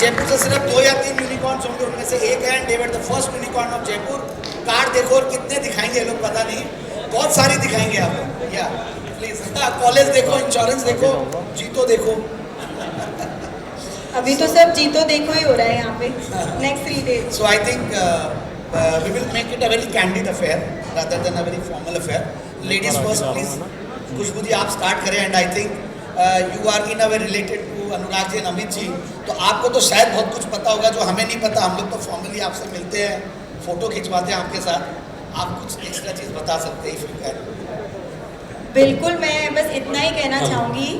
जयपुर से सिर्फ 2 या 3 यूनिकॉर्न्स होंगे, उनमें से एक है David the first unicorn of Jaipur. Card देखो और कितने दिखाएंगे ये लोग पता नहीं, बहुत सारी दिखाएंगे आपको। या प्लीज कॉलेज देखो, इंश्योरेंस देखो, जीतो देखो। अभी तो सब जीतो देखो ही हो रहा है यहाँ पे next 3 days। So I think we will make it a very candid affair rather than a very formal affair. Ladies first, please. Khushboo ji आप स्टार्ट करें। And I think you are in a way related to Anurag ji and Amit ji, तो आपको तो शायद बहुत कुछ पता होगा जो हमें नहीं पता। हम लोग तो फॉर्मली आपसे मिलते हैं, फोटो खिंचवाते हैं आपके साथ, आप कुछ एक्स्ट्रा चीज़ बता सकते हैं इफ यू कैन। बिल्कुल, मैं बस इतना ही कहना चाहूँगी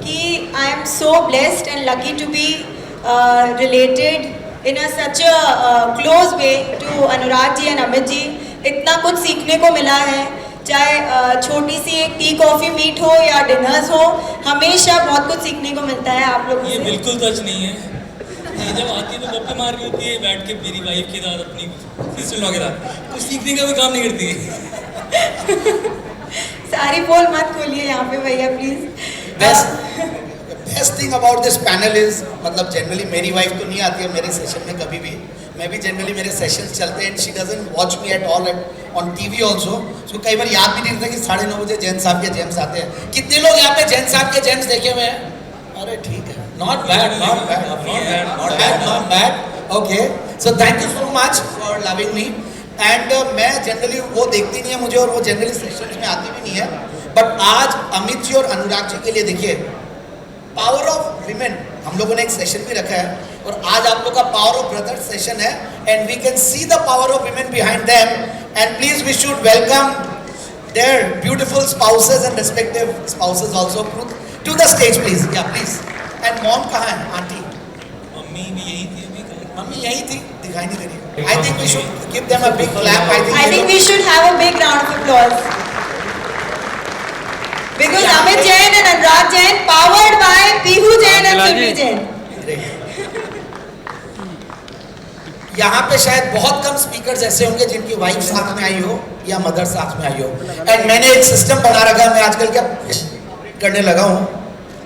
कि I am so blessed and lucky to be related in such a close way to Anurag ji and Amit ji. इतना कुछ सीखने को मिला है, चाहे छोटी सी एक टी कॉफ़ी मीट हो या डिनर्स हो, हमेशा बहुत कुछ सीखने को मिलता है आप लोगों से। ये बिल्कुल सच नहीं है, ये जब आती है तो गप्पे मार रही होती है बैठ के मेरी वाइफ के साथ, अपनी सिस्टर के साथ, कुछ सीखने का भी काम नहीं करती है। सारी पोल मत खोलिए यहाँ पे भैया please. Best thing about this panel is, मतलब जनरली मेरी वाइफ तो नहीं आती है मेरे सेशन में कभी भी, मैं भी जनरली मेरे सेशंस चलते हैं, she doesn't watch me at all on TV also. उसको कई बार याद भी नहीं रहता कि 9:30 बजे जैन साहब के जेम्स आते हैं। कितने लोग यहाँ पे जैन साहब के जेम्स देखे हुए हैं? अरे ठीक है, not bad, not bad, not bad, not bad, not bad. Okay, so thank you so much for loving me. And मैं जनरली वो देखती नहीं है मुझे, और वो जनरली सेशंस में आती भी नहीं है, बट आज अमित जी और अनुराग जी के लिए देखिए, पावर ऑफ विमेन हम लोगों ने एक सेशन भी रखा है, और आज आप लोग का पावर ऑफ ब्रदर्स सेशन है, and we can see the power of women behind them. And please we should welcome their beautiful spouses and respective spouses also to the stage please. Yeah please. And mom कहाँ है? Aunty mummy भी यही थी, mummy यही थी, दिखाई नहीं दे रही। I think we should give them a big clap. I think we should have a big round of applause because Amit Jain and Anurag Jain, powered by Pihu Jain and Simri Jain. यहाँ पे शायद बहुत कम speakers ऐसे होंगे जिनकी wife साथ में आई हो या मदर साथ में आई हो। एंड मैंने एक सिस्टम बना रखा है, मैं आजकल क्या करने लगा हूँ,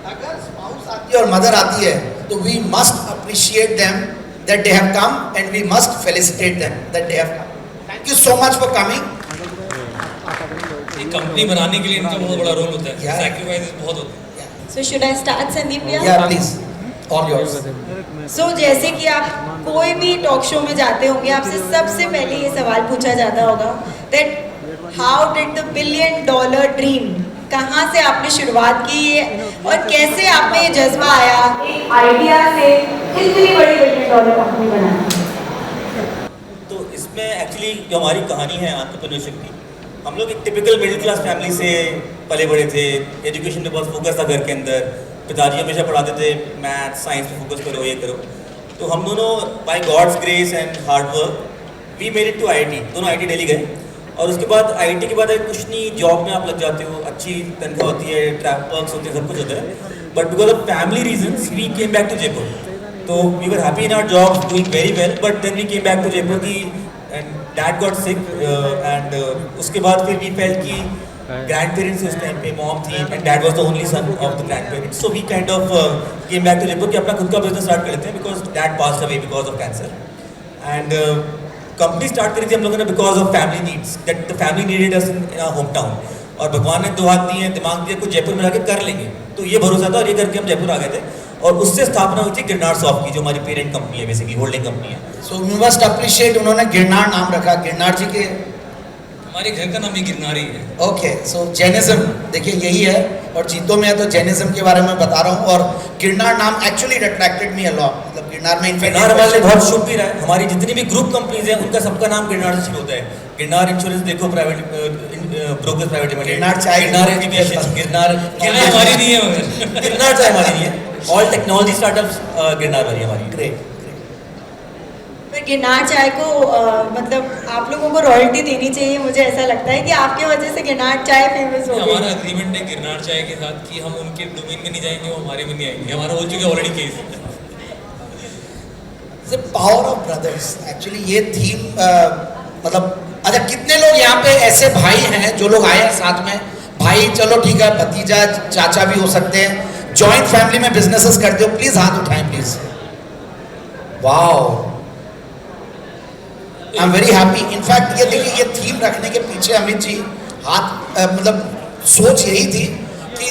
अगर स्पाउस आती है और मदर आती है तो we must appreciate them that they have come and we must felicitate them that they have come. Thank you so much for coming. एक कंपनी बनाने के लिए इनका बहुत बड़ा रोल होता है, सैक्रिफाइसेस बहुत होते हैं। So should I start, Sandeep? Yeah, please. All yours. So जैसे कि आप कोई भी टॉक शो में जाते होंगे, आपसे सबसे पहले ये सवाल पूछा जाता होगा that how did the $1 billion dream, कहाँ से आपने शुरुआत की है और कैसे आप में ये जज्बा आया एक आइडिया से इतनी बड़ी $1 billion कंपनी बनाना? तो इसमें एक्चुअली जो हमारी कहानी है एंटरप्रेन्योरशिप की, हम लोग एक टिपिकल मिडिल क्लास फैमिली से पले बड़े थे। एजुकेशन पे बहुत फोकस था घर के अंदर, पिताजी हमेशा पढ़ाते थे मैथ साइंस पे फोकस करो, ये करो। तो हम दोनों by God's grace and hard work we made it to IIT, दोनों IIT दिल्ली गए। और उसके बाद IIT के बाद कुछ नहीं, जॉब में आप लग जाते हो, अच्छी तनख्वाह होती है, ट्रैप वर्क्स होते हैं, सब कुछ होता है, but because of family reasons we came back to Jaipur. तो we were happy in our job, doing very well, but then we came back to Jaipur की and dad got sick and उसके बाद फिर वी फेल्ट की grandparents उस time पे mom थी and dad was the only son of the grandparents. So we kind of came back to Jaipur कि अपना खुद का बिजनेस स्टार्ट कर लेते हैं, because dad passed away because of cancer. And company start करी थी हम लोगों ने because of family needs, that the family needed us in our home town. और भगवान ने 2 हाथ दिए हैं, दिमाग दिया, कुछ जयपुर में जाके कर लेंगे, तो ये भरोसा था और ये करके हम जयपुर आ गए थे। और उससे स्थापना हुई थी गिरनार सॉफ्ट की, जो हमारी पेरेंट कंपनी है, बेसिकली होल्डिंग कंपनी है। सो वी मस्ट अप्रिशिएट, उन्होंने गिरनार नाम रखा, गिरनार जी के हमारे घर का नाम ही गिरनार ही है। ओके, सो जैनिज्म देखिए यही है, और जीतो में है तो जैनिज्म के बारे में बता रहा हूँ। और गिरनार नाम actually attracted me a lot, मतलब गिरनार में गिरनार हमारे लिए बहुत शुभ भी रहा है। हमारी जितनी भी ग्रुप कंपनीज हैं उनका सबका नाम गिरनार से शुरू होता है। गिरनार इंश्योरेंस देखो, private brokers private limited, Girnar चाय, गिरनार एजुकेशन, गिरनार हमारी नहीं है, मगर गिरनार चाय हमारी नहीं है। ऑल टेक्नोलॉजी स्टार्टअप्स गिरनार वाली हमारी। ग्रेट। पर गिरनार चाय को मतलब आप लोगों को रॉयल्टी देनी चाहिए, मुझे ऐसा लगता है कि आपके वजह से गिरनार चाय फेमस हो गई। हमारा एग्रीमेंट है गिरनार चाय के साथ कि हम उनके डोमेन में नहीं जाएंगे, वो हमारे में नहीं आएंगे, हमारा हो चुका है already case. The power of brothers, actually ये थीम मतलब अच्छा कितने लोग यहाँ पे ऐसे भाई हैं जो लोग आए हैं साथ में? भाई चलो ठीक है, भतीजा चाचा भी हो सकते हैं, जॉइंट फैमिली में बिजनेसेस करते हो, प्लीज हाथ उठाएं please. Wow, I am very happy. In fact ये देखिए, ये थीम रखने के पीछे अमित जी मतलब सोच यही थी कि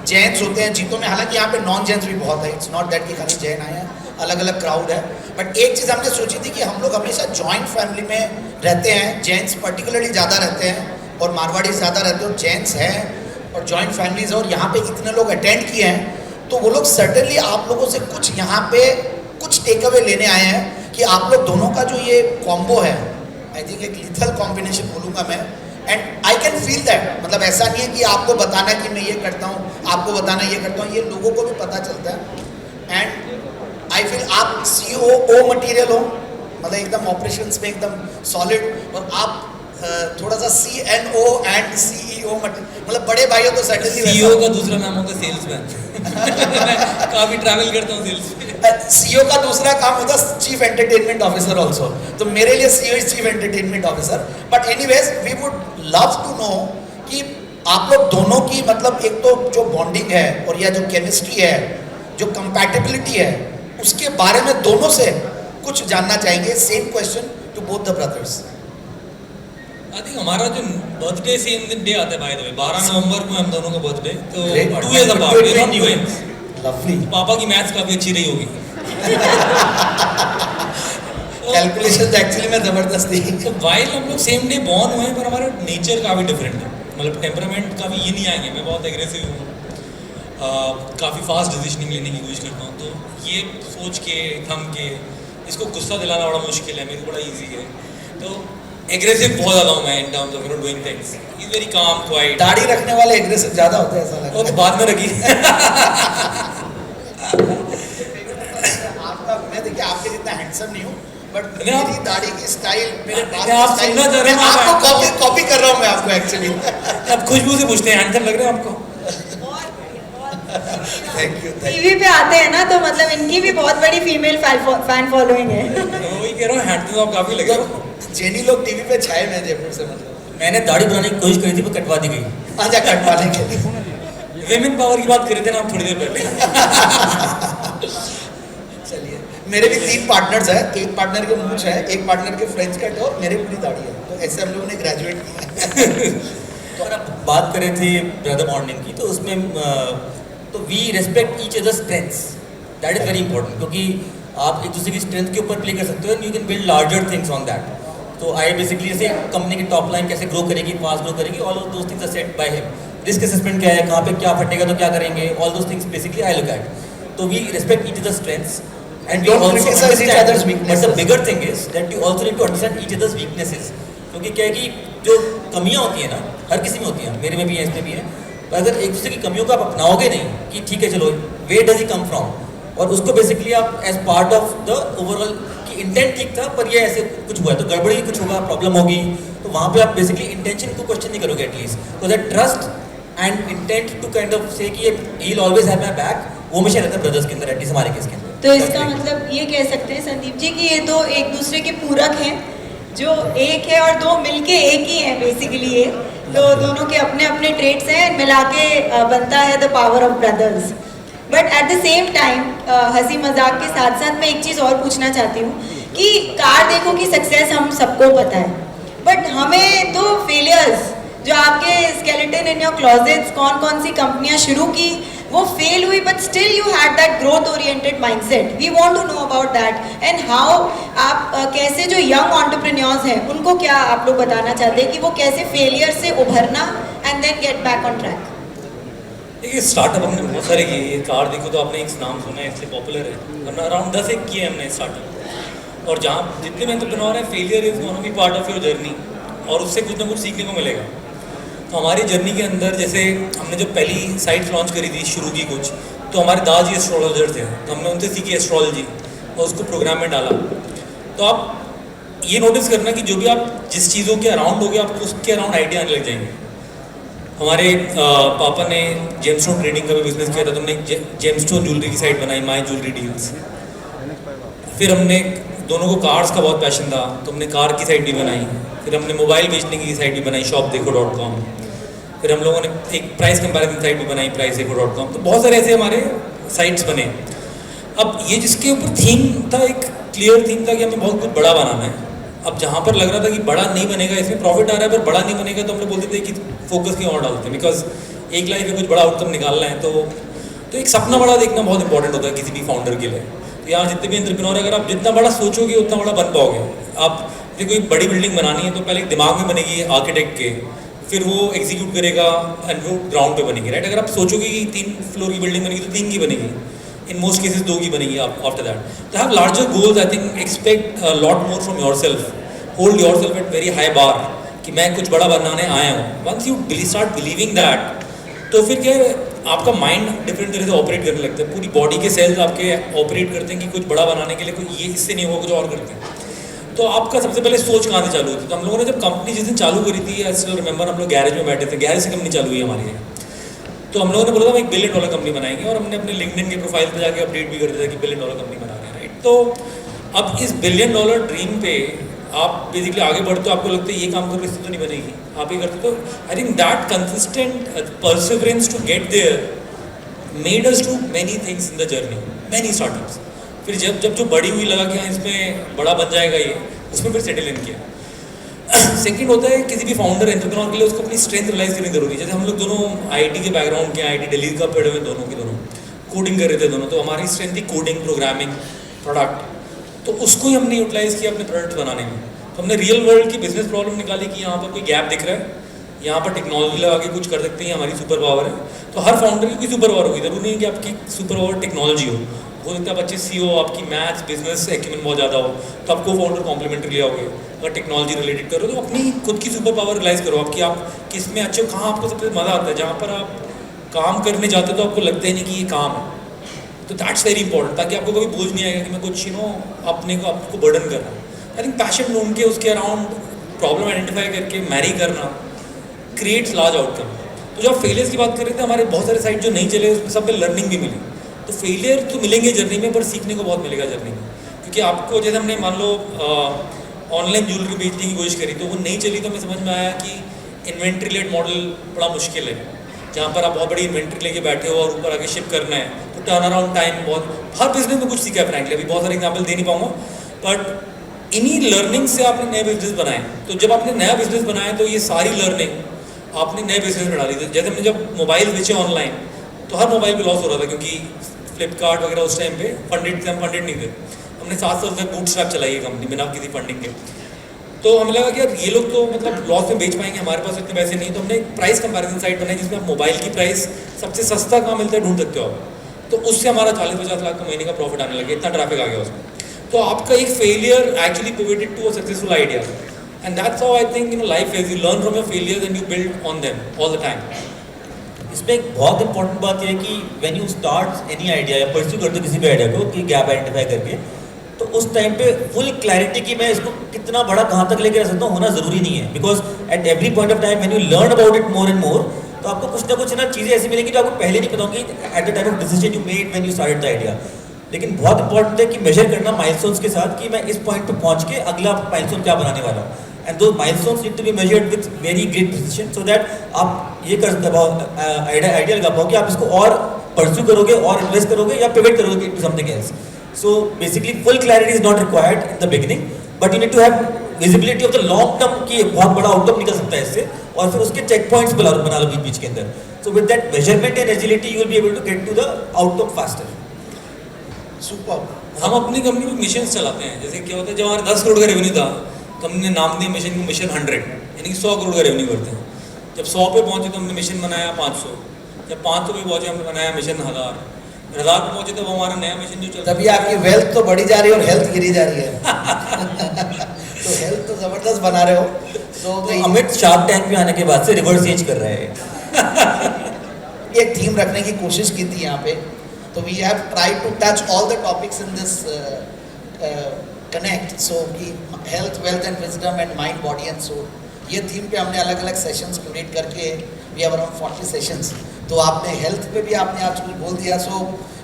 जैन्स होते हैं जीतों में, हालांकि यहाँ पे नॉन जैन्स भी बहुत है, इट्स नॉट दैट कि खाली जैन आए हैं, अलग अलग क्राउड है। बट एक चीज़ हमने सोची थी कि हम लोग हमेशा जॉइंट फैमिली में रहते हैं, जेंट्स पर्टिकुलरली ज़्यादा रहते हैं और मारवाड़ी ज़्यादा रहते हैं, और जेंट्स हैं और जॉइंट फैमिलीज, और यहाँ पे इतने लोग अटेंड किए हैं, तो वो लोग सर्टेनली आप लोगों से कुछ यहाँ पे कुछ टेक अवे लेने आए हैं कि आप लोग दोनों का जो ये कॉम्बो है, आई थिंक एक लिथल कॉम्बिनेशन बोलूँगा मैं, and I can feel that. मतलब ऐसा नहीं है कि आपको बताना कि मैं ये करता हूँ, आपको बताना ये करता हूँ, ये लोगों को भी पता चलता है। एंड आई फील आप COO मटेरियल हो, मतलब एकदम ऑपरेशंस में एकदम सॉलिड, और आप थोड़ा सा CNO एंड CEO मतलब बड़े भाई हो तो सर्टेनली CEO का दूसरा नाम होता है सेल्समैन। काफी ट्रैवल करता हूँ सेल्स में। CEO का दूसरा काम होता है चीफ एंटरटेनमेंट ऑफिसर ऑल्सो, तो मेरे लिए CEO is chief entertainment officer. But anyways we would love to know कि आप लोग दोनों की मतलब एक तो जो बॉन्डिंग है और या जो केमिस्ट्री है, जो कंपैटिबिलिटी है, उसके बारे में दोनों से कुछ जानना चाहेंगे। Same question to both the brothers. I think हमारा जो बर्थडे सेम दिन डे आता है, बाय द वे 12 नवंबर को हम दोनों का बर्थडे, तो 2 years apart, we are not twins। Lovely. पापा की मैथ्स काफी अच्छी रही होगी। कैलकुलेशंस एक्चुअली में जबरदस्त थी। तो वाइल हम लोग सेम डे बॉर्न हुए हैं, पर हमारा नेचर काफी डिफरेंट है। मतलब टेम्परामेंट काफी ये नहीं आएंगे, मैं बहुत एग्रेसिव हूँ, काफी फास्ट डिसीजनिंग लेने की कोशिश करता हूँ, तो ये सोच के थम के इसको गुस्सा दिलाना बड़ा मुश्किल है, मेरे को बड़ा ईजी है। तो एग्रेसिव बहुत ज़्यादा हूँ मैं in terms of doing things. He is very calm, quite. दाढ़ी रखने वाले एग्रेसिव ज्यादा होते हैं, ऐसा लगता है। और बाद में रखी। आपका मैं देखिए आपके जितना हैंडसम नहीं हूँ, बट नहीं, आप- मेरी दाढ़ी की स्टाइल, मेरे बाल नहीं, आप की स्टाइल, सुनना चाह रहे हैं, मैं आप आपको कॉपी कर रहा हूँ मैं आपको एक्चुअली। अब खुशबू से पूछते हैं, हैंडसम लग रहे हैं आपको? Thank you. टीवी पे आते हैं ना, तो मतलब इनकी भी बहुत बड़ी फीमेल फैन फॉलोइंग है। वही कह रहा हूँ, हैंडसम आप काफी लग रहे हो। जेनी लोग टीवी पे छाए मैं जयपुर से, मतलब मैंने दाढ़ी बनाने की कोशिश करी थी पर कटवा दी गई। आजा कटवाने के लिए। विमेन पावर की बात कर रहे थे ना आप थोड़ी देर पहले। चलिए, मेरे भी 3 पार्टनर्स हैं, एक पार्टनर के मूंछ है, एक पार्टनर के फ्रेंच कट और मेरे पूरी दाढ़ी है, तो ऐसे हम लोगों ने ग्रेजुएट किया। तो अगर आप बात करें थे ब्रदर बॉन्डिंग की, तो उसमें तो we respect each other strengths, that is very important, क्योंकि आप एक दूसरे की स्ट्रेंथ के ऊपर प्ले कर सकते हो and you can build larger things on that. तो आई बेसिकली जैसे कंपनी की टॉप लाइन कैसे ग्रो करेगी, फास्ट ग्रो करेगी, all of those things are set by him. Risk assessment क्या है, कहाँ पे क्या फटेगा तो क्या करेंगे, all those things basically I look at. तो we respect each other strengths and we Don't also criticize each other's but weaknesses. The bigger thing is that you also need to understand each other's weaknesses. क्योंकि क्या है कि जो कमियाँ होती हैं ना, हर किसी में होती हैं, मेरे में भी है, इसमें भी है, पर अगर एक दूसरे की कमियों को आप अपनाओगे नहीं कि ठीक है चलो where does he come from, और उसको बेसिकली आप as part of the overall कि इंटेंट ठीक था पर ये ऐसे कुछ हुआ है तो गड़बड़ी कुछ होगा, प्रॉब्लम होगी, तो वहाँ पे आप बेसिकली इंटेंशन को क्वेश्चन नहीं करोगे एटलीस्ट। तो that trust and intent to kind of से कि he will always have my back, वो हमेशा रहता है ब्रदर्स के अंदर, एटलीस्ट हमारे केस के अंदर। तो इसका मतलब ये कह सकते हैं संदीप जी कि ये दो एक दूसरे के पूरक हैं, जो एक है और दो मिलके एक ही हैं बेसिकली ये, तो दोनों के अपने अपने ट्रेट्स हैं, मिला के बनता है the power of brothers. But at the same time हंसी मजाक के साथ साथ मैं एक चीज़ और पूछना चाहती हूँ कि कार देखो कि सक्सेस हम सबको पता है, बट हमें तो फेलियर्स जो आपके स्केलेटन इन योर क्लोजेट्स, कौन कौन सी कंपनियां शुरू की वो फेल हुई, but still you had that growth oriented mindset. We want to know about that and how आप कैसे जो यंग एंटरप्रेन्योर्स हैं उनको क्या आप लोग बताना चाहते हैं कि वो कैसे फेलियर से उभरना and then get back on track. देखिए स्टार्टअप हमने बहुत सारे किए, ये कार देखो तो आपने एक नाम सुना है इसलिए पॉपुलर है, वरना अराउंड 10 एक किए हमने स्टार्टअप। और जहाँ जितने भी एंटरप्रेन्योर हैं, failure is gonna be part of your journey, और उससे कुछ ना कुछ सीखने को मिलेगा। तो हमारी जर्नी के अंदर जैसे हमने जब पहली साइट लॉन्च करी थी, शुरू की कुछ, तो हमारे दादाजी एस्ट्रोलॉजर थे, तो हमने उनसे सीखी एस्ट्रोलॉजी और उसको प्रोग्राम में डाला। तो आप ये नोटिस करना कि जो भी आप जिस चीज़ों के अराउंड होगे आपको उसके अराउंड आइडिया आने लग जाएंगे। हमारे पापा ने जेमस्टोन ट्रेडिंग का भी बिजनेस किया था, तो हमने जेमस्टोन ज्वेलरी की साइट बनाई, माई ज्वेलरी डील्स। फिर हमने दोनों को कार्स का बहुत पैशन था, तो हमने कार की साइट भी बनाई। फिर हमने मोबाइल बेचने की साइट भी बनाई, shopdekho.com। फिर हम लोगों ने एक प्राइस कंपैरिजन साइट भी बनाई, pricedeco.com। तो बहुत सारे ऐसे हमारे साइट्स बने। अब ये जिसके ऊपर थीम था, एक क्लियर थीम था कि हमें बहुत कुछ बड़ा बनाना है। अब जहाँ पर लग रहा था कि बड़ा नहीं बनेगा, इसमें प्रॉफिट आ रहा है पर बड़ा नहीं बनेगा, तो हम लोग बोलते थे कि फोकस कहीं और डालते हैं, बिकॉज एक लाइफ में कुछ बड़ा आउटकम निकालना है। तो एक सपना बड़ा देखना बहुत इंपॉर्टेंट होता है किसी भी फाउंडर के लिए। तो यहाँ जितने भी एंटरप्रेन्योर, अगर आप जितना बड़ा सोचोगे उतना बड़ा बन पाओगे। आप कोई बड़ी बिल्डिंग बनानी है तो पहले दिमाग में बनेगी आर्किटेक्ट के, फिर वो एग्जीक्यूट करेगा एंड वो ग्राउंड पे बनेगी, राइट। अगर आप सोचोगे कि 3 फ्लोर की बिल्डिंग बनेगी तो 3 की बनेगी, इन मोस्ट केसेस 2 की बनेगी आफ्टर दैट। तो have larger goals, I think expect lot more from yourself, hold yourself at very high bar कि मैं कुछ बड़ा बनाने आया हूँ। Once you start believing that, तो फिर क्या है, आपका माइंड डिफरेंट तरह से ऑपरेट करने लगता है। पूरी बॉडी के सेल्स आपके ऑपरेट करते हैं कि कुछ बड़ा बनाने के लिए कोई ये इससे नहीं होगा, कुछ और करते हैं। तो आपका सबसे पहले सोच कहाँ से चालू होती है? तो हम लोगों ने जब कंपनी जिस दिन चालू करी थी, आई स्टिल रिमेंबर, हम लोग गैरेज में बैठे थे, गैरेज से कंपनी चालू हुई हमारी। तो हम लोगों ने बोला था हम $1 बिलियन कंपनी बनाएंगे, और हमने अपने लिंक्डइन के प्रोफाइल पे जाके अपडेट भी कर दिया था कि $1 बिलियन कंपनी बना रहे हैं, राइट। तो अब इस $1 बिलियन ड्रीम पे आप बेसिकली आगे बढ़ते हो, आपको लगता है ये काम करो इससे तो नहीं बनेगी, आप ये करते। तो I think that consistent perseverance to get there made us to many things in the journey, many startups. फिर जब जो बड़ी हुई लगा कि हाँ इसमें बड़ा बन जाएगा ये, उसमें फिर सेटल इन किया। सेकंड होता है किसी भी फाउंडर एंटरप्रेन्योर के लिए उसको अपनी स्ट्रेंथ रियलाइज करनी जरूरी है। जैसे हम लोग दोनों आईटी के बैकग्राउंड के, आईटी दिल्ली का पढ़े हुए दोनों कोडिंग कर रहे थे दोनों, तो हमारी स्ट्रेंथ थी कोडिंग, प्रोग्रामिंग, प्रोडक्ट। तो उसको ही हमने यूटिलाइज किया अपने प्रोडक्ट बनाने में। तो हमने रियल वर्ल्ड की बिजनेस प्रॉब्लम निकाली कि यहाँ पर कोई गैप दिख रहा है, यहाँ पर टेक्नोलॉजी लगा के कुछ कर सकते हैं, हमारी सुपर पावर है। तो हर फाउंडर की कोई सुपर पावर होगी, जरूरी नहीं कि आपकी सुपर पावर टेक्नोलॉजी हो सकता है आप अच्छे CEO, आपकी मैथ्स बिजनेस एक्यूमेंट बहुत ज़्यादा हो, तो आप को फाउंडर कॉम्प्लीमेंट्री ले आओगे। अगर टेक्नोलॉजी रिलेटेड करो तो अपनी खुद की सुपर पावर रियलाइज करो, आपकी आप किस में अच्छे हो, कहाँ आपको सबसे मज़ा आता है, जहाँ पर आप काम करने जाते हो तो आपको लगता ही नहीं कि ये काम है। तो दैट्स वेरी इंपॉर्टेंट, ताकि आपको कभी बोझ नहीं आएगा कि मैं कुछ अपने को आपको बर्डन कर रहा हूँ। आई थिंक पैशन ढूंढ के उसके अराउंड प्रॉब्लम आइडेंटिफाई करके मैरी करना क्रिएट्स लार्ज आउटकम। तो जब फेलियर्स की बात कर रहे थे, हमारे बहुत सारे साइट जो नहीं चले उसमें सब में लर्निंग भी मिली। तो फेलियर तो मिलेंगे जर्नी में, पर सीखने को बहुत मिलेगा जर्नी में। क्योंकि आपको जैसे हमने मान लो ऑनलाइन ज्वेलरी बेचने की कोशिश करी, तो वो नहीं चली, तो हमें समझ में आया कि इन्वेंट्री लेड मॉडल बड़ा मुश्किल है, जहाँ पर आप बहुत बड़ी इन्वेंट्री लेके बैठे हो और ऊपर आगे शिप करना है, तो टर्न अराउंड टाइम बहुत, हर बिजनेस में कुछ सीखा है फ्रैंकली, अभी बहुत सारे एग्जाम्पल दे नहीं पाऊंगा, बट इन्हीं लर्निंग से आपने नए बिजनेस बनाए। तो जब आपने नया बिजनेस बनाया तो ये सारी लर्निंग आपने नए बिजनेस में डाली थी। जैसे हमने जब मोबाइल बेचे ऑनलाइन, तो हर मोबाइल पे लॉस हो रहा था, क्योंकि फ्लिपकार्ट वगैरह उस टाइम पे फंडेड थे, हम फंडेड नहीं थे। हमने 7 साल तक बूटस्ट्रैप चलाई है कंपनी बिना किसी फंडिंग के। तो हमें लगा कि यार ये लोग तो मतलब लॉस में बेच पाएंगे, हमारे पास इतने पैसे नहीं। तो हमने एक प्राइस कंपैरिजन साइट बनाई जिसमें आप मोबाइल की प्राइस सबसे सस्ता कहाँ मिलता है ढूंढ सकते हो आप। तो उससे हमारा 40-50 लाख का महीने का प्रॉफिट आने लगे, इतना ट्रैफिक आ गया उसमें। तो आपका एक failure actually pivoted to a successful idea, and that's how I think life is, you learn from your failures and you build on them all the time. इसमें एक बहुत इंपॉर्टेंट बात यह है कि when you start any idea या pursue करते हो किसी भी आइडिया को कि गैप आइडेंटिफाई करके, तो उस टाइम पे फुल क्लैरिटी कि मैं इसको कितना बड़ा कहाँ तक लेकर आ सकता हूँ होना ज़रूरी नहीं है। Because at every point of time when you learn about it more and more, तो आपको कुछ ना कुछ चीज़ें ऐसी मिलेंगी जो आपको पहले नहीं पता होंगी at the time of decision you made when you started the idea. लेकिन बहुत इंपॉर्टेंट है कि मेजर करना माइलस्टोन्स के साथ कि मैं इस पॉइंट पे पहुंच के अगला माइलस्टोन क्या बनाने वाला हूँ, एंड दो milestones need to be measured with very great precision, so that आप ये कर आइडिया लगा पाओ कि आप इसको और परस्यू करोगे और इन्वेस्ट करोगे या पिवट करोगे to something else. So basically full clarity is not required in the beginning, but you need to have visibility of the long term कि बहुत बड़ा आउटकम निकल सकता है इससे, और फिर उसके चेक पॉइंट्स बना लो बीच के अंदर। So with that measurement and agility you will be able to get to the outcome faster. Super. हम अपनी कंपनी में मिशन चलाते हैं। जैसे क्या होता है, जब हमारा 10 करोड़ का रेवेन्यू था तो हमने नाम दिया मिशन को मिशन 100, यानी 100 करोड़ का रेवेन्यू करते हैं। जब 100 पे पहुंचे तो हमने मिशन बनाया 500, जब 500 पे पहुंचे हमने बनाया मिशन 1000 पे पहुंचे तो हमारा नया मिशन जो चलता है। तभी आपकी वेल्थ तो बढ़ी जा रही है और हेल्थ गिरी जा रही है। तो हेल्थ तो जबरदस्त बना रहे हो। तो अमित शार्क टैंक में आने के बाद से रिवर्स एज कर रहे हैं। एक थीम रखने की कोशिश की थी यहाँ पे, तो we have tried to touch all the topics in this connect, so कि health, wealth and wisdom and mind, body and soul, ये थीम पे हमने अलग अलग सेशंस क्रिएट करके वी हैव अराउंड 40 सेशंस। तो आपने हेल्थ पे भी आपने आज कुछ बोल दिया, so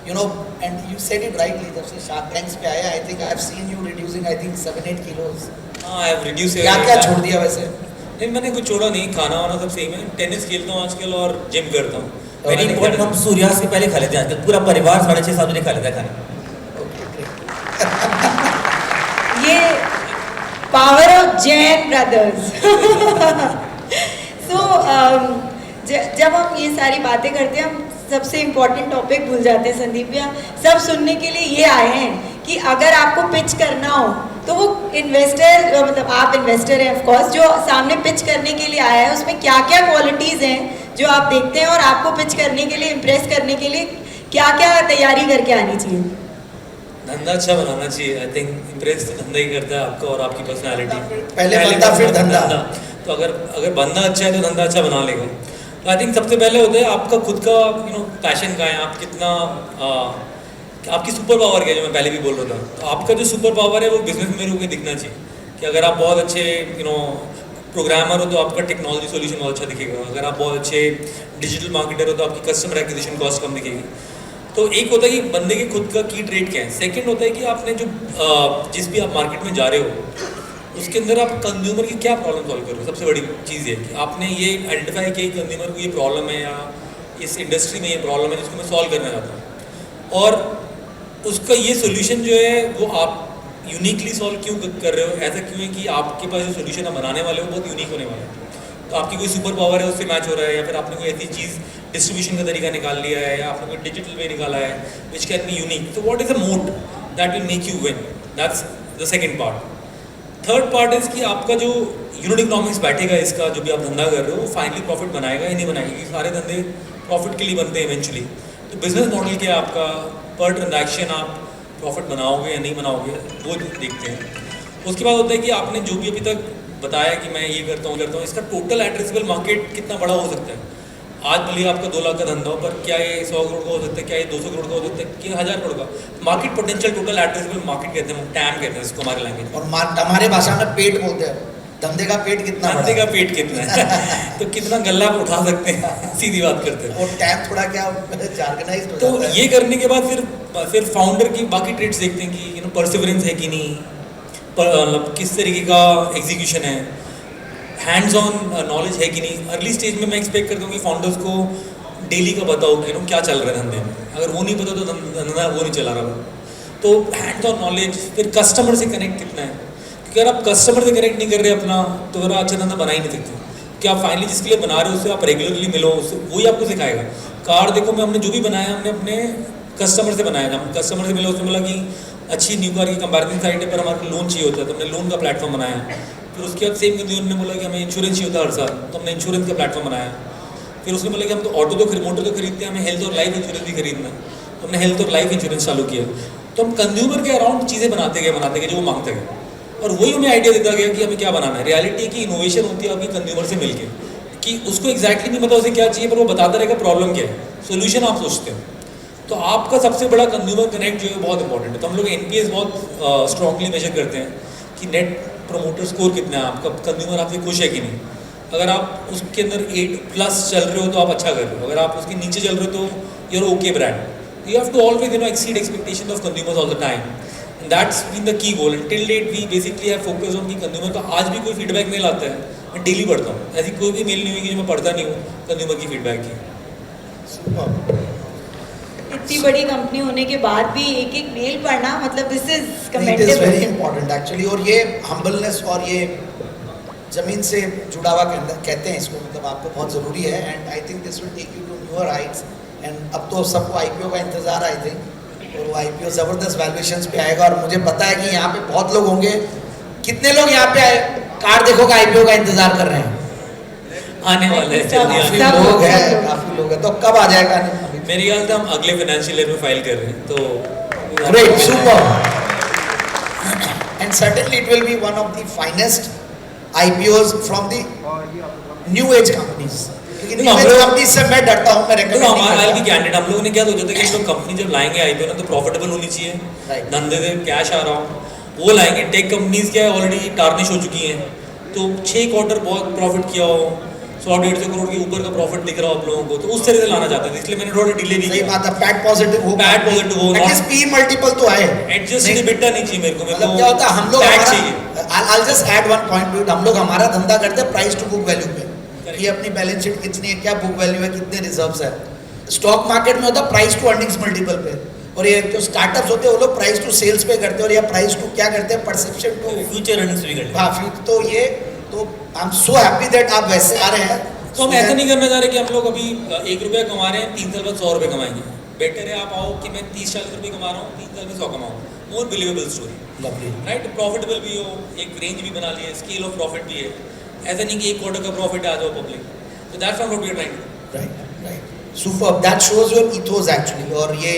you know and you said it rightly, जब से शार्क टैंक्स पे आया I think I have seen you reducing I think 7-8 किलोस। हाँ, आई हैव रिड्यूस। क्या छोड़ दिया वैसे? नहीं, मैंने कुछ छोड़ा नहीं, खाना वाना सब सेम है। टेनिस खेलता हूँ आजकल और जिम करता हूँ। वेरी इंपॉर्टेंट, हम सूर्यास्त से पहले खा लेते हैं आजकल, पूरा परिवार 6:30-7 बजे खा लेता है खाना। ये पावर ऑफ जैन ब्रदर्स। सो जब हम ये सारी बातें करते हैं, हम सबसे इम्पोर्टेंट टॉपिक भूल जाते हैं संदीप भैया। सब सुनने के लिए ये आए हैं कि अगर आपको पिच करना हो तो वो इन्वेस्टर, मतलब आप इन्वेस्टर हैं ऑफ कोर्स, जो सामने पिच करने के लिए आया है उसमें क्या क्या क्वालिटीज़ हैं जो आप देखते हैं, और आपको पिच करने के लिए, इम्प्रेस करने के लिए क्या क्या तैयारी करके आनी चाहिए? धंधा अच्छा बनाना चाहिए। आई थिंक इम्प्रेस तो धंधा ही करता है आपका और आपकी पर्सनालिटी। पहले बंदा फिर धंधा। तो अगर बंदा अच्छा है तो धंधा अच्छा बना लेगा। तो आई थिंक सबसे पहले होता है आपका खुद का पैशन का है, आप कितना आपकी सुपर पावर क्या है, जो मैं पहले भी बोल रहा था। तो आपका जो सुपर पावर है वो बिजनेस में मेरे को दिखना चाहिए कि अगर आप बहुत अच्छे प्रोग्रामर हो तो आपका टेक्नोलॉजी सोल्यूशन बहुत अच्छा दिखेगा। अगर आप बहुत अच्छे डिजिटल मार्केटर हो तो आपकी कस्टमर एक्विजिशन कॉस्ट कम दिखेगी। तो एक होता है कि बंदे के खुद का की ट्रेड क्या है। सेकंड होता है कि आपने जो जिस भी आप मार्केट में जा रहे हो उसके अंदर आप कंज्यूमर की क्या प्रॉब्लम सॉल्व कर रहे हो। सबसे बड़ी चीज़ है कि आपने ये आइडेंटिफाई किया कि कंज्यूमर को ये प्रॉब्लम है या इस इंडस्ट्री में ये प्रॉब्लम है जिसको मैं सॉल्व करना चाहता हूँ, और उसका ये सोल्यूशन जो है वो आप यूनिकली सॉल्व क्यों कर रहे हो। ऐसा क्यों है कि आपके पास जो सोल्यूशन आप बनाने वाले हो बहुत यूनिक होने वाला है। तो आपकी कोई सुपर पावर है उससे मैच हो रहा है, या फिर आपने कोई ऐसी चीज़ डिस्ट्रीब्यूशन का तरीका निकाल लिया है, या आपने कोई डिजिटल वे निकाला है विच कैन बी यूनिक। तो व्हाट इज अ मोट that will make you win, that's the second part. Third part is कि आपका जो यूनिट इकोनॉमिक्स बैठेगा इसका, जो भी आप धंधा कर रहे हो वो फाइनली प्रॉफिट बनाएगा ही नहीं बनाएगा, क्योंकि सारे धंधे प्रॉफिट के लिए बनते हैं इवेंचुअली। तो बिजनेस मॉडल क्या है आपका, पर ट्रांजैक्शन आप प्रॉफिट बनाओगे या नहीं बनाओगे वो देखते हैं। उसके बाद होता है कि आपने जो भी अभी तक बताया कि मैं ये करता हूँ, इसका टोटल एड्रेसेबल मार्केट कितना बड़ा हो सकता है। आज भले आपका 2 लाख का धंधा हो, पर क्या ये 100 करोड़ का हो सकता है, क्या ये 200 करोड़ का हो सकता है, क्या 1000 करोड़ का। Market potential, total addressable market कहते हैं, टैम कहते हैं इसको हमारे लैंग्वेज में। और हमारे भाषा में पेट बोलते हैं, धंधे का पेट कितना धंधे का पेट कितना है तो कितना गल्ला आप उठा सकते हैं सीधी बात करते हैं। और टैम थोड़ा क्या जार्गनाइज्ड हो तो जाता है। ये करने के बाद फिर फाउंडर की बाकी ट्रेड्स देखते हैं कि परसिवरेंस है कि नहीं, मतलब किस तरीके का एग्जीक्यूशन है, हैंड्स ऑन नॉलेज है कि नहीं। अर्ली स्टेज में मैं एक्सपेक्ट करता हूँ कि फाउंडर्स को डेली का बताओ कि क्या चल रहा है धंधे में। अगर वो नहीं पता तो धंधा वो नहीं चला रहा। तो हैंड्स ऑन नॉलेज, फिर कस्टमर से कनेक्ट कितना है, क्योंकि अगर आप कस्टमर से कनेक्ट नहीं कर रहे अपना तो फिर अच्छा धंधा बना ही नहीं सकते। कि आप फाइनली जिसके लिए बना रहे हो उससे आप रेगुलरली मिलो, उससे वही आपको सिखाएगा। कार देखो, हमने जो भी बनाया हमने अपने कस्टमर से बनाया। हम कस्टमर से मिले, उसने बोला कि अच्छी न्यू कार की कंपैरिजन साइट है पर हमारे लोन चाहिए होता है, तो हमने लोन का प्लेटफॉर्म बनाया। फिर उसके बाद सेम कंज्यूमर ने बोला कि हमें इंश्योरेंस चाहिए होता है हर साल, तो हमने इंश्योरेंस का प्लेटफॉर्म बनाया। फिर उसने बोला कि हम तो ऑटो तो मोटर तो खरीदते हैं, हमें हेल्थ और लाइफ इंश्योरेंस भी खरीदना है, तो हमने हेल्थ और लाइफ इंश्योरेंस चालू किया। तो हम कंज्यूमर के अराउंड चीज़ें बनाते गए जो वो मांगते गए, और वही हमें आइडिया देता गया कि हमें क्या बनाना है। रियलिटी की इनोवेशन होती है आपकी कंज्यूमर से मिलके, कि उसको एग्जैक्टली नहीं पता उसे क्या चाहिए, पर वो बताता रहेगा प्रॉब्लम क्या है, सोल्यूशन आप सोचते हो। तो आपका सबसे बड़ा कंज्यूमर कनेक्ट जो है बहुत इंपॉर्टेंट है। तो हम लोग NPS बहुत स्ट्रांगली मेजर करते हैं कि नेट प्रमोटर स्कोर कितना है आपका, कंज्यूमर आपसे खुश है कि नहीं। अगर आप उसके अंदर 8+ चल रहे हो तो आप अच्छा कर रहे हो, अगर आप उसके नीचे चल रहे हो तो your okay brand. You have to always exceed expectation of consumers all the time, and that's been the key goal. And till date we basically have focus on कि कंज्यूमर का आज भी कोई फीडबैक मेल आता है, मैं daily पढ़ता हूँ। ऐसी कोई भी मेल नहीं हुई कि जो मैं पढ़ता नहीं हूँ कंज्यूमर की फीडबैक की। इतनी बड़ी कंपनी होने के बाद भी एक एक मेल पढ़ना, मतलब this is it is commendable. Very important actually. और ये हम्बलनेस और ये ज़मीन से जुड़ा हुआ कहते हैं इसको, मतलब आपको बहुत ज़रूरी है। And I think this will take you to newer heights. एंड अब तो सबको IPO का इंतज़ार आई थिंक, और वो IPO ज़बरदस्त वैल्यूएशंस पे आएगा। और मुझे पता है कि यहाँ पे बहुत लोग होंगे। कितने लोग यहाँ पे आए कार देखो का IPO का इंतज़ार कर रहे हैं? आने वाले हैं, जल्दी काफ़ी आने लोग हैं, काफ़ी लोग हैं। तो कब आ जाएगा? मेरे ख्याल से हम अगले फाइनेंशियल ईयर में फाइल कर रहे हैं। तो great, super. And certainly it will be one of the finest IPOs from the new age companies. क्योंकि न्यू एज कंपनीज से मैं डरता हूँ, मैं तो हमारा भी कैंडिडेट हम लोगों ने क्या सोचा था कि हम लोग कंपनी जब लाएंगे IPO ना तो प्रॉफिटेबल होनी चाहिए, Right. धंधे से कैश आ रहा हो वो लाएंगे। टेक कंपनीज क्या है ऑलरेडी टार्निश हो चुकी हैं, तो 6 क्वार्टर बहुत प्रॉफिट किया हो, 100-150 करोड़ के ऊपर का प्रॉफिट दिख रहा हो आप लोगों को, तो उस तरह से लाना चाहते थे, इसलिए मैंने थोड़ा डिले भी सही किया। बात है, पैट पॉजिटिव हो, पैट पॉजिटिव हो, एटलीस्ट P मल्टीपल तो आए। एडजस्ट EBITDA नहीं चाहिए मेरे को, मतलब क्या होता है, हम लोग पैट चाहिए। I'll just add one point to it. हम लोग हमारा धंधा करते हैं प्राइस टू बुक वैल्यू पे, कि अपनी बैलेंस शीट कितनी है, क्या बुक वैल्यू है, कितने रिजर्व्स है। स्टॉक मार्केट में होता है प्राइस टू अर्निंग्स मल्टीपल पे। और ये जो स्टार्टअप्स होते हैं वो लोग प्राइस टू सेल्स पे करते हैं, और या प्राइस टू क्या करते हैं, परसेप्शन टू फ्यूचर अर्निंग्स भी कर हाँ फ्यूचर। तो ये तो आई एम सो हैप्पी दैट आप वैसे आ रहे हैं। तो हम ऐसा नहीं करना चाह रहे कि हम लोग अभी 1 रुपया कमा रहे हैं 3 साल बाद 100 रुपये कमाएंगे। बेटर है आप आओ कि मैं 30-40 रुपये कमा रहा हूँ, 3 साल में 100 कमाऊँ। More believable story, lovely. Right? Profitable भी हो, एक रेंज भी बना लिए, स्केल ऑफ प्रॉफिट भी है। ऐसा नहीं कि 1 क्वार्टर का प्रॉफिट आ जाओ पब्लिक। तो that's not what we are trying to do. Right right, super, that shows your ethos actually. और ये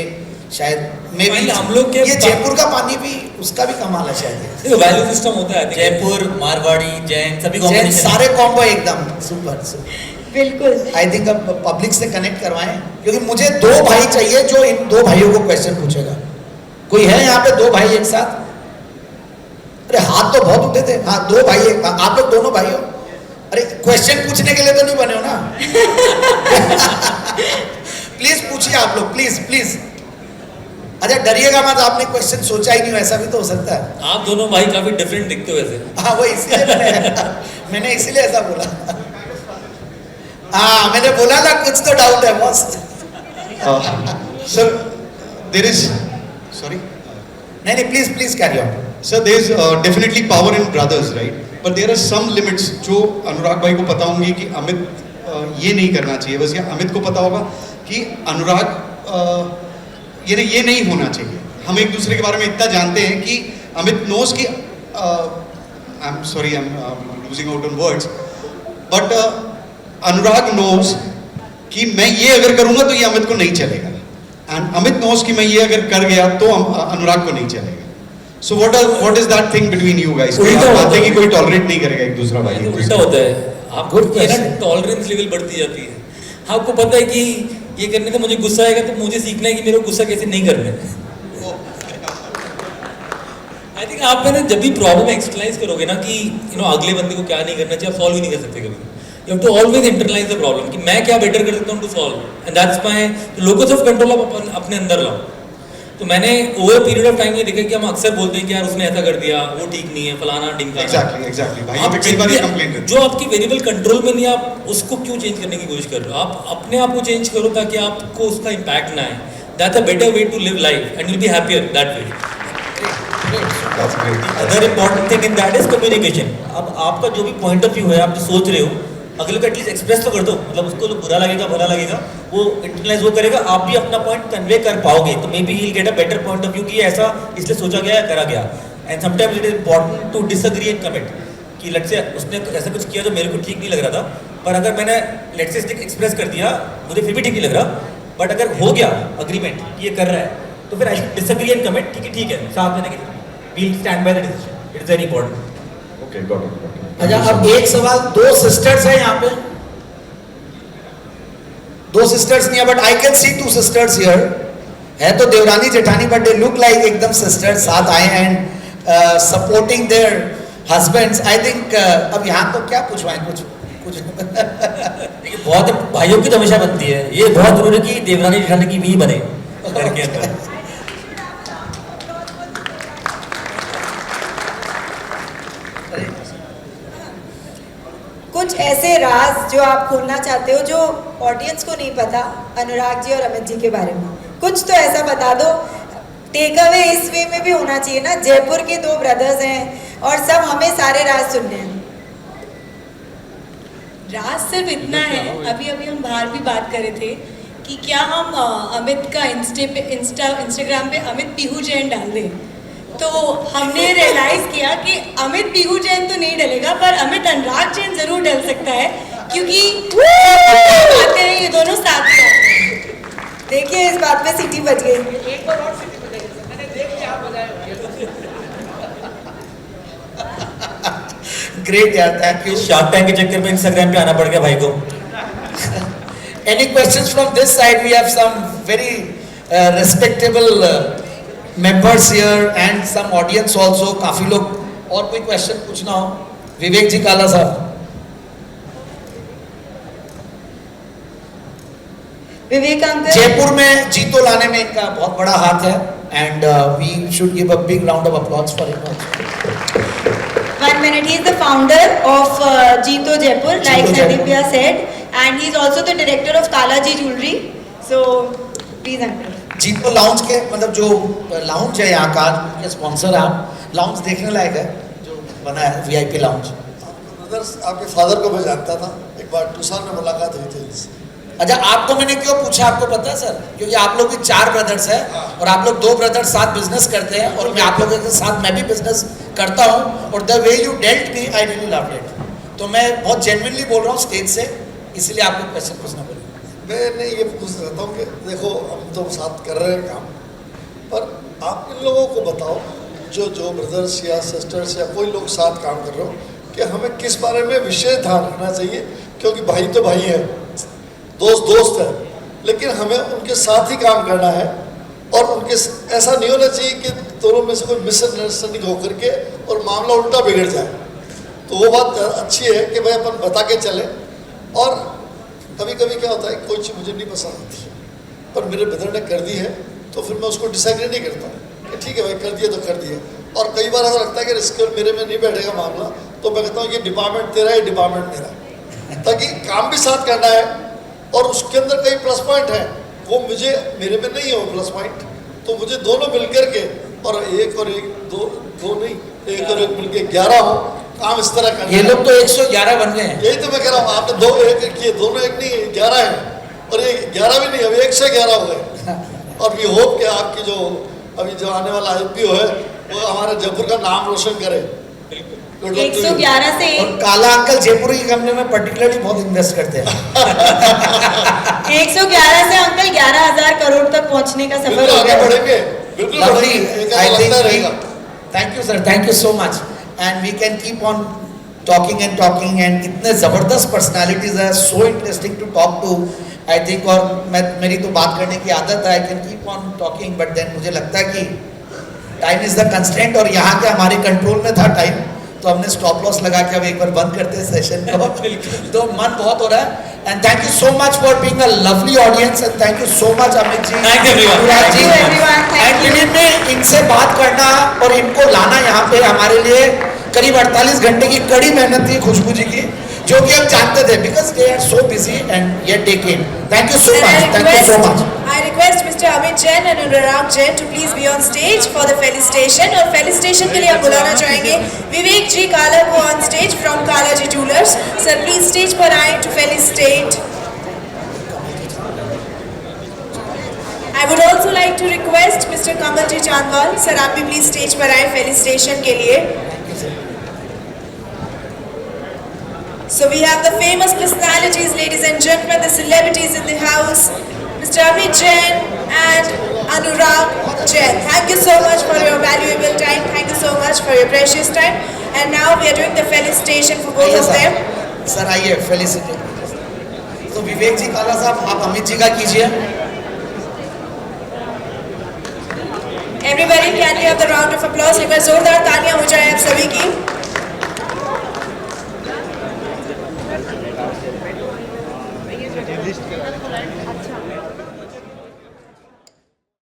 शायद मे बी हम लोग के ये जयपुर का पानी भी उसका भी कमाल है शायद। देखो वैल्यू सिस्टम होता है जयपुर, मारवाड़ी, जैन सभी जैन कॉम्बिनेशन सारे कॉम्बो एकदम सुपर सुपर। बिल्कुल। आई थिंक अब पब्लिक से कनेक्ट करवाएं, क्योंकि मुझे 2 भाई चाहिए जो इन 2 भाइयों को क्वेश्चन पूछेगा। कोई है यहाँ पे 2 भाई एक साथ? अरे हाथ तो बहुत उठे थे। हाँ 2 भाई आप लोग दोनों भाई हो? अरे क्वेश्चन पूछने के लिए तो नहीं बने हो ना? प्लीज पूछिए आप लोग, प्लीज प्लीज। अच्छा डरिएगा मत, आपने क्वेश्चन सोचा ही नहीं हो, ऐसा भी तो हो सकता है। आप दोनों भाई काफी डिफरेंट दिखते हो वैसे। हाँ वो इसलिए मैंने इसीलिए ऐसा बोला। हाँ मैंने बोला ना कुछ तो डाउट है boss. Sir, there is, sorry? नहीं please please carry on. Sir, there is definitely power in brothers, right? But there are some limits जो अनुराग भाई को पता होंगे कि अमित ये नहीं करना चाहिए। बस ये अमित को पता होगा कि अनुराग ये नहीं होना चाहिए। हम एक दूसरे के बारे में इतना जानते हैं कि अमित नोज कि I am sorry, I am losing out on words, but Anurag knows कि मैं ये अगर करूंगा तो ये अमित को नहीं चलेगा, एंड अमित नोज कि मैं ये अगर कर गया तो अनुराग को नहीं चलेगा। So what is that thing between you guys? उल्टा बात है कि कोई टॉलरेट नहीं करेगा एक दूसरा भाई। उल्टा होता है, आपको टॉलरेंस लेवल बढ़ती जाती है। आपको पता है कि ये करने से मुझे गुस्सा आएगा, तो मुझे सीखना है कि मेरे को गुस्सा कैसे नहीं करना है। आई थिंक आप मैंने जब भी प्रॉब्लम एक्सटर्नलाइज करोगे ना कि अगले बंदे को क्या नहीं करना चाहिए, आप सॉल्व ही नहीं कर सकते कभी। You have to always internalise the problem कि मैं क्या बेटर कर सकता हूँ to solve, and that's my locus of control आप अपने अंदर लाओ। तो मैंने ओवर पीरियड ऑफ टाइम ये देखा कि हम अक्सर बोलते हैं कि यार उसने ऐसा कर दिया, वो ठीक नहीं है, फलाना ढिमकाना। एग्जैक्टली भाई पे कई बार ये कंप्लेंट करते हैं। जो आपकी वेरिएबल कंट्रोल में नहीं, आप उसको क्यों चेंज करने की कोशिश कर रहे हो? आप अपने आप को चेंज करो ताकि आपको उसका इम्पैक्ट ना आए। That's a better way to live life and will be happier that way. Other important thing in that is communication. अब आपका जो भी पॉइंट ऑफ व्यू है, आप जो सोच रहे हो, अगले को एटलीस्ट एक्सप्रेस तो कर दो। मतलब उसको बुरा लगेगा, भला लगेगा, वो इंटरनलाइज वो करेगा, आप भी अपना पॉइंट कन्वे कर पाओगे, तो maybe he will get a better point of view कि ऐसा इसलिए सोचा गया, करा गया। And sometimes it is important to disagree and commit कि लेट्स से उसने ऐसा कुछ किया जो मेरे को ठीक नहीं लग रहा था, पर अगर मैंने लेट्स से एक्सप्रेस कर दिया, मुझे फिर भी ठीक नहीं लग रहा, बट अगर हो गया अग्रीमेंट ये कर रहा है, तो फिर I should disagree and commit कि ठीक है, साथ में we'll stand by the decision. It is very important. Okay, got it. अच्छा अब एक सवाल, 2 सिस्टर्स हैं यहाँ पे? 2 सिस्टर्स नहीं है, but I can see 2 sisters here. है तो देवरानी जेठानी, बट दे लुक लाइक एकदम सिस्टर्स, साथ आए and supporting their husbands. I think अब यहाँ तो क्या पूछवाएं, कुछ देखिए बहुत भाइयों की तो हमेशा बनती है, ये बहुत जरूरी है कि देवरानी जेठानी की भी बने घर के अंदर। कुछ ऐसे राज जो आप खोलना चाहते हो जो ऑडियंस को नहीं पता अनुराग जी और अमित जी के बारे में, कुछ तो ऐसा बता दो। टेक अवे इस वे में भी होना चाहिए ना, जयपुर के 2 ब्रदर्स हैं और सब हमें सारे राज सुनने हैं। राज सिर्फ इतना है, अभी अभी हम बाहर भी बात कर रहे थे कि क्या हम अमित का इंस्टाग्राम पे अमित पीहू जैन डाल दें, तो हमने रियलाइज किया कि अमित पीहू जैन तो नहीं डलेगा, पर अमित अनुराग जैन जरूर डल सकता है, क्योंकि आते हैं ये दोनों साथ में आते हैं। देखिए इस बात पे सीटी बज गई। एक बार और सीटी बजाएगा, मैंने देख के आप बजाए। ग्रेट यार, थैंक यू। शार्क टैंक के चक्कर में इंस्टाग्राम पे आना पड़ गया भाई को। Any questions from this side? We have some very respectable members here and some audience also. काफी लोग, और कोई क्वेश्चन पूछना हो? विवेक जी काला साहब। विवेक अंकल, जयपुर में जीतो लाने में इनका बहुत बड़ा हाथ है, and we should give a big round of applause for him also. 1 minute. He is the founder of Jeeto Jaipur, like Jeeto Sandeepya said, and he is also the director of Kalaji Jewelry. So, please, uncle. जीतो lounge के मतलब जो lounge है यहाँ का के sponsor आप lounge देखने लायक है जो बना है वीआईपी लाउंज। ब्रदर्स आपके फादर को मैं जानता था, एक बार टूसान में मुलाकात हुई थी उनसे। अच्छा आपको मैंने क्यों पूछा आपको पता है सर, क्योंकि आप लोग भी 4 ब्रदर्स हैं और आप लोग 2 ब्रदर्स साथ बिजनेस करते हैं और मैं आप लोगों के साथ मैं भी बिजनेस करता हूँ और the way you dealt me I really loved it. तो मैं बहुत जेन्युइनली बोल रहा हूँ स्टेज से, इसलिए आपको क्वेश्चन पूछना पड़ेगा। मैं ये पूछ रहा हूँ कि देखो हम तो साथ कर रहे हैं काम, पर आप इन लोगों को बताओ जो ब्रदर्स या सिस्टर्स या कोई लोग साथ काम कर रहे हो कि हमें किस बारे में विशेष ध्यान रखना चाहिए, क्योंकि भाई तो भाई है, दोस्त दोस्त है, लेकिन हमें उनके साथ ही काम करना है और उनके ऐसा नहीं होना चाहिए कि दोनों में से कोई मिसअंडरस्टैंडिंग होकर के और मामला उल्टा बिगड़ जाए। तो वो बात अच्छी है कि भाई अपन बता के चले। और कभी कभी क्या होता है कोई चीज़ मुझे नहीं पसंद आती है पर मेरे ब्रदर ने कर दी है तो फिर मैं उसको डिसएग्री नहीं करता कि ठीक है भाई कर दिया तो कर दिया। और कई बार ऐसा लगता है कि इसके मेरे में नहीं बैठेगा मामला तो मैं कहता हूँ ये डिपार्टमेंट तेरा है, डिपार्टमेंट मेरा, ताकि काम भी साथ करना है और उसके अंदर कई प्लस पॉइंट है वो मुझे मेरे में नहीं है वो प्लस पॉइंट, तो मुझे दोनों मिल करके और एक दो नहीं एक और एक मिलके 11 हो काम इस तरह करना। ये लोग तो 111 बन गए हैं। यही तो मैं कह रहा हूँ, आपने 2 एक किए, दोनों एक नहीं 11 है और ये 11 भी नहीं अभी 111 हो गए। और वी होप कि आपकी जो अभी जो आने वाला IPO है वो हमारे जयपुर का नाम रोशन करे। 111 से और काला अंकल जयपुर की कंपनी में पर्टिकुलरली बहुत इन्वेस्ट करते हैं। 111 से अंकल 11,000 करोड़ तक पहुंचने का सफर बिल्कुल हो आगे गया। बढ़ेंगे, बिल्कुल Lovely. बढ़ेंगे, I एक think लगता रहेगा। thank you sir, thank you so much and we can keep on talking and इतने जबरदस्त पर्सनालिटीज है, so interesting to talk to I think। और मेरी तो बात करने की आदत है, I can keep on talking but then मुझे लगता है कि टाइम इज द कंस्ट्रेंट और यहाँ के हमारे कंट्रोल में था टाइम, तो हमने स्टॉप लॉस लगा के अब एक बार बंद करते हैं सेशन को। तो मन बहुत हो रहा है and thank you so much for being a lovely audience and thank you so much Amit ji, Thank you everyone. Anurag ji Thank you everyone. Thank and you. Believe में इनसे बात करना और इनको लाना यहाँ पे हमारे लिए करीब 48 घंटे की कड़ी मेहनत थी खुशबू जी की, जो कि हम जानते थे because they are so busy and ये take in. Thank you so much, thank you so much. I request Mr. Amit Jain and Anurag Jain to please be on stage for the felicitation। और felicitation के लिए हम बुलाना चाहेंगे विवेक जी काला को on stage from Kala Ji Jewelers। Sir please stage पर आए to felicitate। I would also like to request Mr. Kamal Ji Chandwal, sir आप भी please stage पर आए felicitation के लिए। So we have the famous personalities, ladies and gentlemen, the celebrities in the house, Mr. Amit Jain and Anurag Jain. Thank you so much for your valuable time. Thank you so much for your precious time. And now we are doing the felicitation for both of them. Sir आइए felicitate. तो विवेक जी काला साहब आप अमित जी का कीजिए। Everybody can we have the round of applause? एक बार जोरदार तालियां हो जाए आप सभी की। लिस्ट